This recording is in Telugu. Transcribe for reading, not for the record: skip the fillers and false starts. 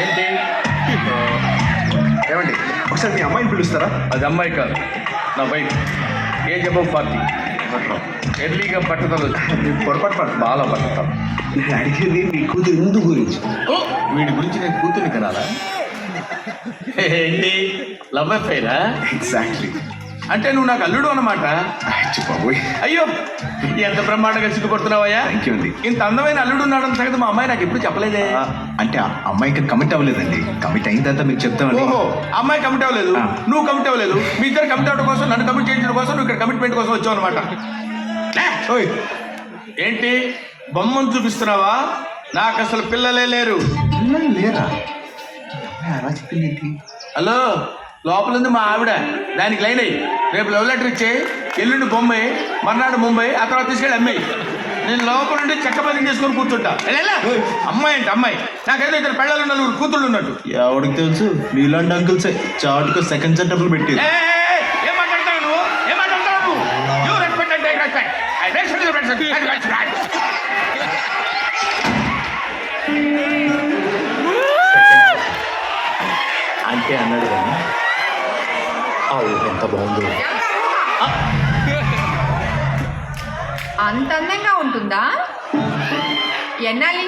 ఏంటి? ఏమండి ఒకసారి మీ అమ్మాయిని పిలుస్తారా? అది అమ్మాయి కాదు, నా వైఫ్. Age above 40. ఎర్లీగా పట్టుదల పొరపాటు పడ బాగా పట్టుదల. నేను అడిగేది మీ కూతురు ముందు గురించి. ఓ, వీడి గురించి నేను కూతుర్ని కనాలా? ఏంటి, లవ్ అఫైరా? ఎగ్జాక్ట్లీ. అంటే నువ్వు నాకు అల్లుడు అన్నమాట. బాబోయ్, అయ్యో, ఎంత బ్రహ్మాండంగా సిగ్గుపడుతున్నావయ్యా. థ్యాంక్ యూ అండి. ఇంత అందమైన అల్లుడు ఉన్నాడని సంగతి మా అమ్మాయి నాకు ఎప్పుడు చెప్పలేదే. అంటే ఆ అమ్మాయి ఇంకా కమిట్ అవ్వలేదండి. కమిట్ అయిన తర్వాత మీకు చెప్తామండి. ఓహో, అమ్మాయి కమిట్ అవ్వలేదు, నువ్వు కమిట్ అవ్వలేదు. మీ ఇద్దరు కమిట్ అవ్వడం కోసం, నన్ను కమిట్ చేయించడం కోసం నువ్వు ఇక్కడ కమిట్మెంట్ కోసం వచ్చావు అనమాట. ఏంటి బొమ్మను చూపిస్తున్నావా? నాకు అసలు పిల్లలే లేరు. పిల్లలు లేరా? అలా చెప్పింది ఏంటి? హలో, లోపల ఉంది మా ఆవిడ. దానికి లైన్ అయ్యి రేపు లవ్ లెటర్ ఇచ్చే, ఎల్లుండి బొంబాయి, మర్నాడు ముంబై, ఆ తర్వాత తీసుకెళ్ళి అమ్మాయి. నేను లోపల నుండి చెక్క పని చేసుకొని కూర్చుంటా. అమ్మాయి అంటే అమ్మాయి, నాకైతే ఇద్దరు పెళ్ళాలు నలుగురు కూతుళ్ళు ఉన్నట్టు. ఎవరికి తెలుసు, మీలాంటి అంకుల్సే చాటుకు సెకండ్ సెటప్లు పెట్టి. ఏం మాట్లాడతావు నువ్వు? ఏం మాట్లాడతావు నువ్వు? యూ రెస్పెక్ట్ అంటే respect. I respect you respect. అంటే అన్నాడు కానీ ఎంత బాగుందో. అంత అందంగా ఉంటుందా? ఎన్నాళ్ళు